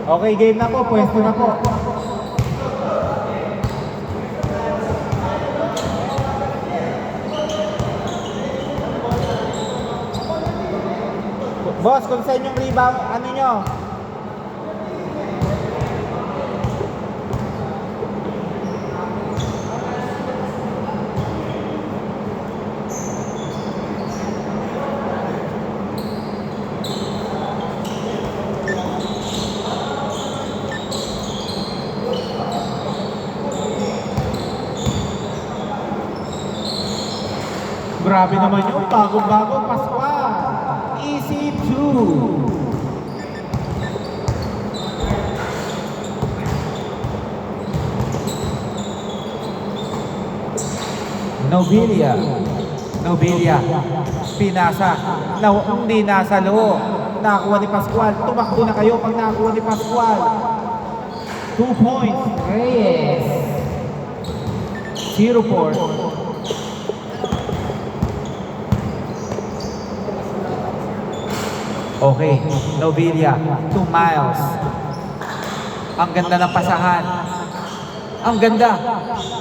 Okay, game na po. Pwesto na po. Boss, kung sa inyong rebound, ano nyo? Grabe naman yung bagong-bago Pascual. Easy 2. Nobilia. Pinasa. Hindi nasa loob. Nakakuha ni Pascual. Tumakbo na kayo pag nakakuha ni Pascual. 2 points. Reyes. 0-4. Okay, Nobilia, 2 miles. Ang ganda ng pasahan. Ang ganda.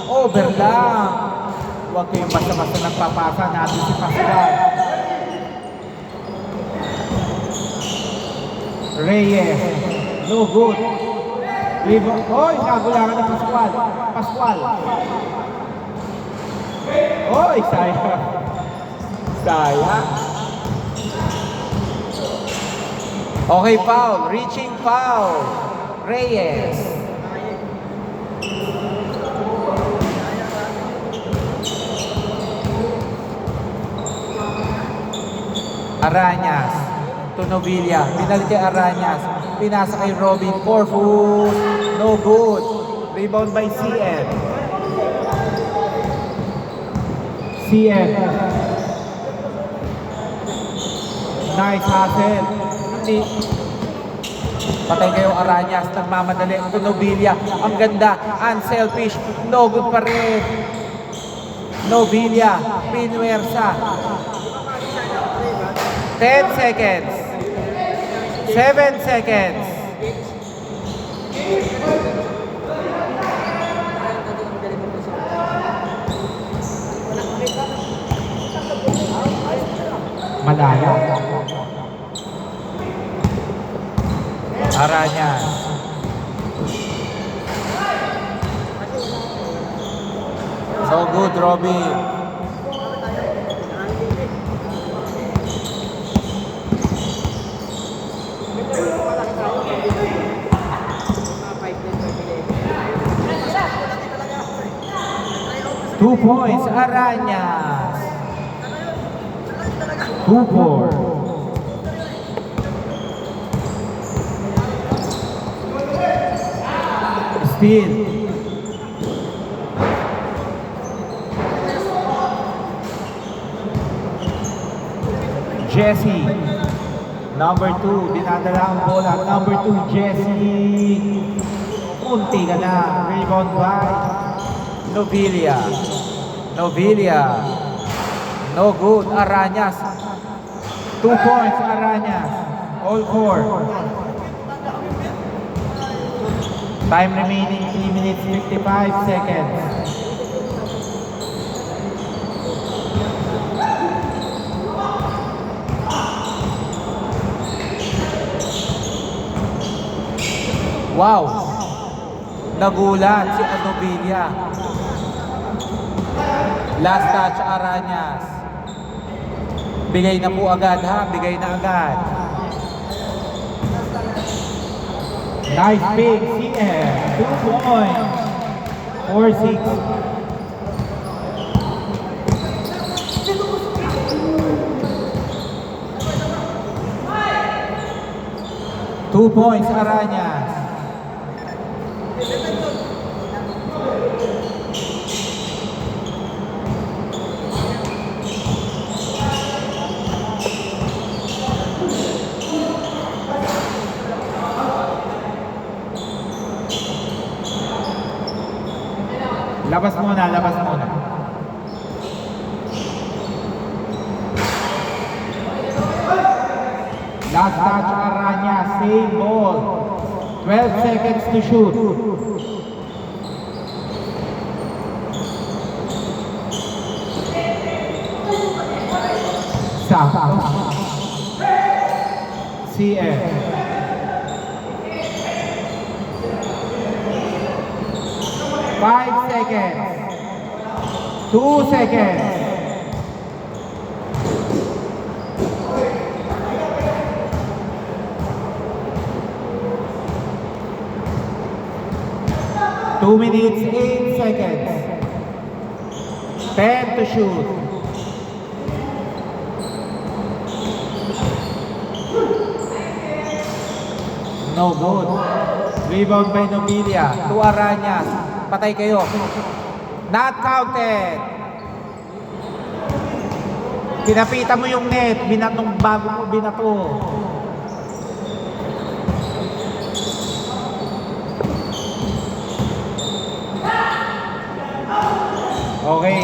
Over lang. Huwag kayong basta-basta nagpapasa natin si Pascual. Reyes, no good. Oy, nagulangan ng Pascual. Oy, sayang. Okay, foul. Reaching foul. Reyes. Arañas. To Nobilia. Pinalik kay Arañas. Pinasa kay Robin. 4-foot. No good. Rebound by CM. Nice hustle. Patay kayo Arañas, nagmamadali to Nobilia. Ang ganda, unselfish, no good pa rin. Nobilia, Pinuersa. 10 seconds. 7 seconds. Malaya. Arañas. So good, Robby. Two points, Arañas. 2-4. Steal. Jesse. Number 2. Dinadala ang bola. Number 2, Jesse. Punti ka na. Rebound by Nobilia. No good. Arañas. 2 points, Arañas. All 4. Time remaining 3 minutes 55 seconds. Wow! Nagulat si Nobilia. Last touch, Arañas. Bigay na po agad ha, bigay na agad. Nice big CM, 2 points, 4-6. Two points, Arañas. Labas muna. Last touch, Arañas, same ball. 12 seconds to shoot. Sakto. CF. 5 seconds. 2 seconds. Two minutes, 8 seconds. 10 to shoot. No good. Rebound by Nobilia. To Arañas. Patay kayo. Not counted. Pinapita mo yung net. Binatong bago mo binato. Okay.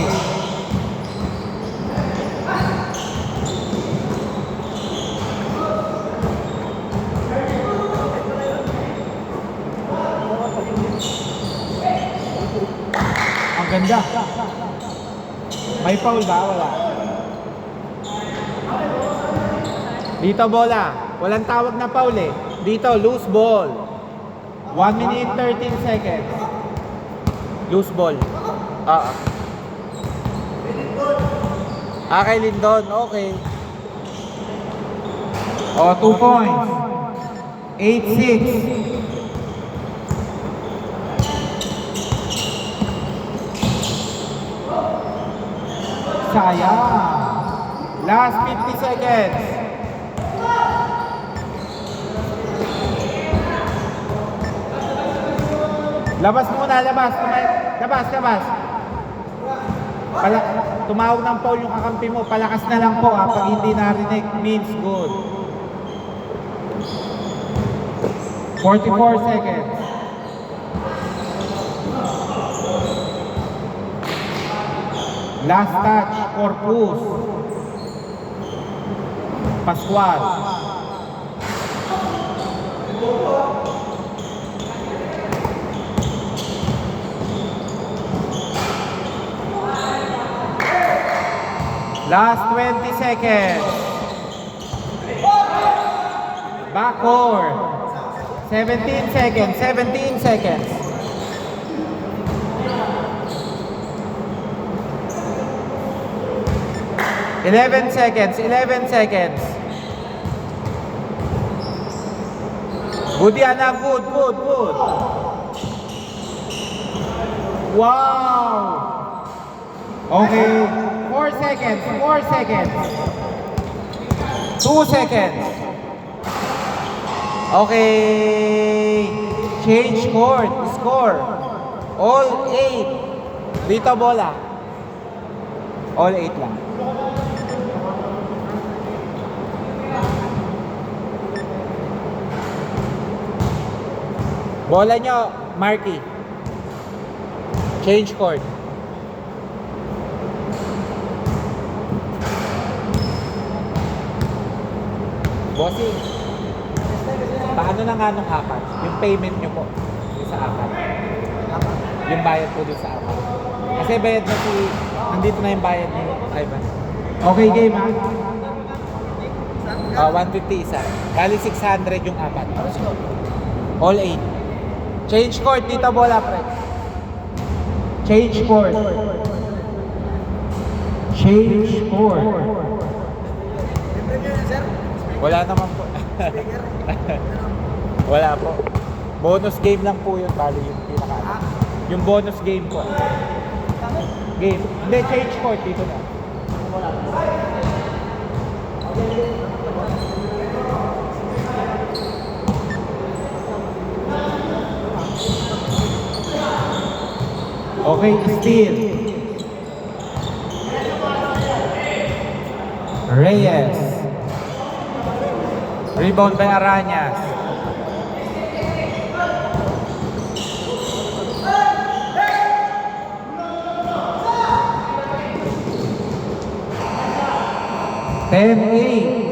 Ang ganda. May foul ba? Wala. Dito bola. Walang tawag na foul eh. Dito, loose ball. 1 minute 13 seconds. Loose ball. Kay Lindon. Okay. 2 points. 8-6. Sayang. Last 50 seconds. Labas muna, labas. Labas. Tumawag ng foul yung kakampi mo. Palakas na lang po pag hindi narinig, means good. 44 seconds. Last touch, Corpus. Pascual. Last 20 seconds. Backcourt. 17 seconds. 17 seconds. Eleven seconds. Good yan na, good. Wow! Okay, 4 seconds. 2 seconds. Okay, change court, score. All 8. Dito bola. All 8 lang. Bola nyo, Marky. Change court. Bossing, paano na nga nung apat? Yung payment nyo po, yung sa apat. Yung bayad po dun sa apat. Kasi bayad na nandito na yung bayad ni Ivan. Okay, game ha? 150 isa. Bali 600 yung apat. All 8. Change court, dito bola, pre. Change court. Wala naman po. Wala po. Bonus game lang po yun, bali yung pinaka. Yung bonus game po. Game. Hindi, change court, dito na. Okay, steal. Reyes. Rebound by Arañas. Ten 8.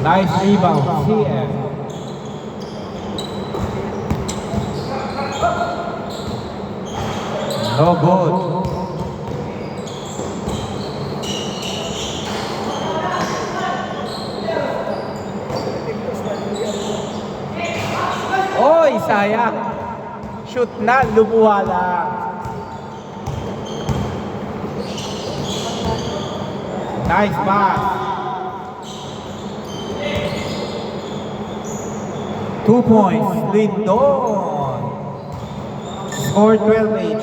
Nice rebound, CF. No good. Oy, sayang. Shoot na, lumuha lang. Nice pass. 2 points, Lindon. Score 12-8.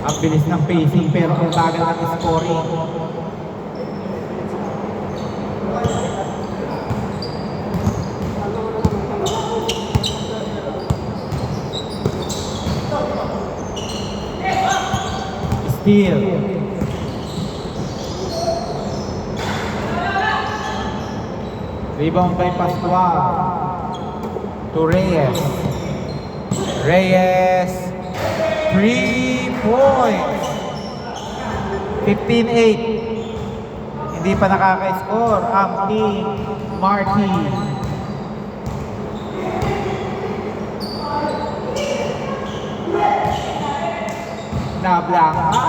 Ang bilis ng pacing pero ang bagal ng scoring. Steal. Rebound by Pascual to Reyes. Reyes, 3 points. 15-8. Hindi pa nakaka-score ang team Marquee. Nablang.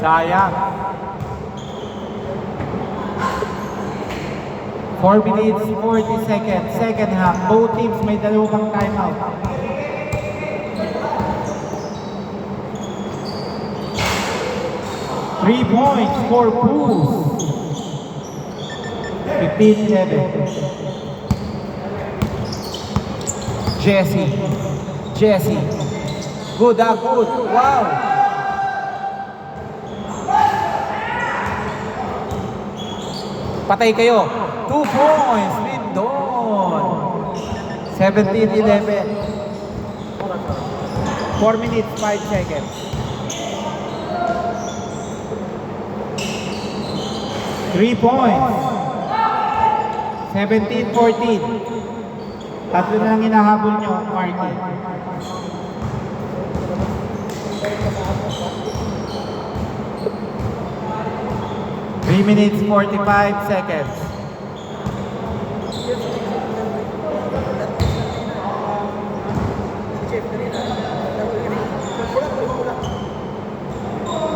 Sayang. 4 minutes, 40 seconds. Second half. Both teams may dalawang timeout. Three points for Pools. 15-7. Jesse. Good, good. Wow. Patay kayo. 2 points, Lindon. 17-11. 4 minutes, 5 seconds. Three points. 17-14. Tatlo na lang hinahabol nyo, Marquee. Three minutes, 45 seconds.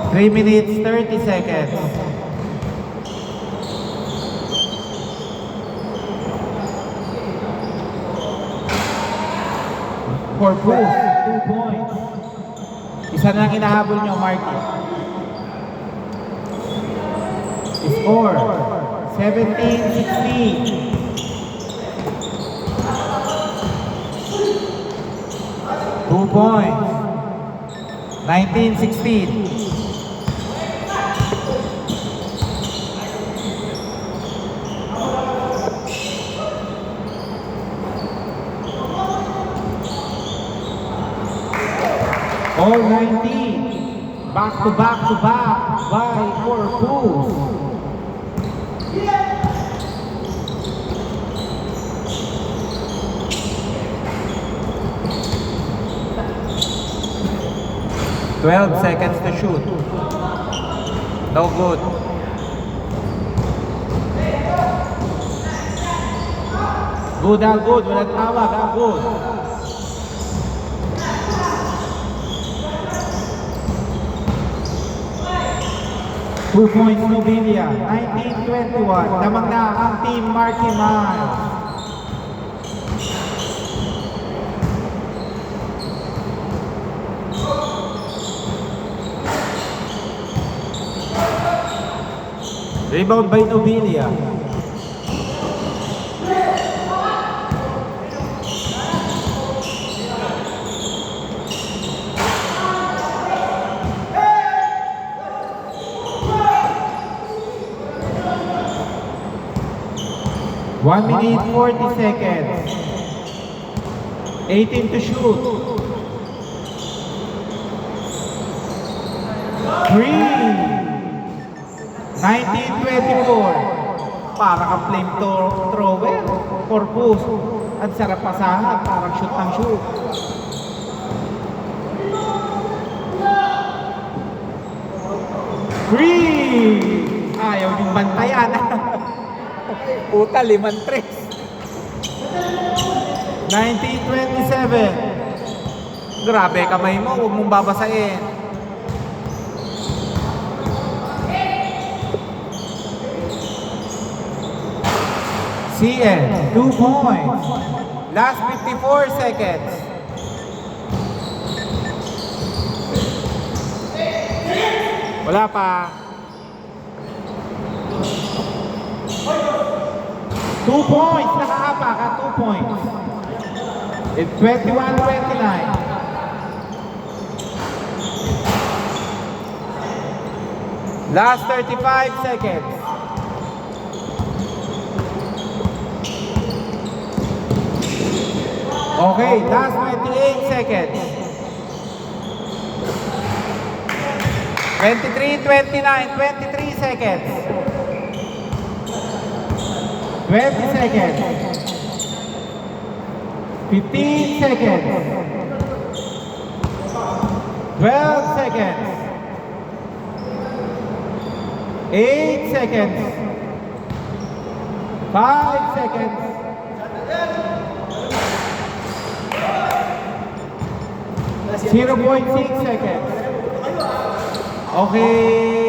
Three minutes, 30 seconds. For Pools, 2 points. Isa na lang hinahabol nyo, Marquee. Score, 17-16. 2 points. 19-16. All 19. Back to back by 4 Pools. Twelve seconds to shoot. No good. Good. Walang tawag, good. Two points Nobilia, 19-21. Namang na ang team Marquee Miles. Rebound by Nobilia. One minute, 40 seconds. 18 to shoot. 3. 19-24. Para kang flame thrower. Corpus. At sarap pasahan. Parang shoot ng shoot. 3. Ayaw yung bantayan. Puta, 5-3. 19-27. Grabe, kamay mo. Huwag mong babasahin. CN, 2 points. Last 54 seconds. Wala pa. 2 points. Nakakapa ka, 2 points. It's 21-29. Last 35 seconds. Okay, last 28 seconds. 23-29, 23 seconds. 20 seconds. 15 seconds. 12 seconds. 8 seconds. 5 seconds. 0.6 seconds. Okay.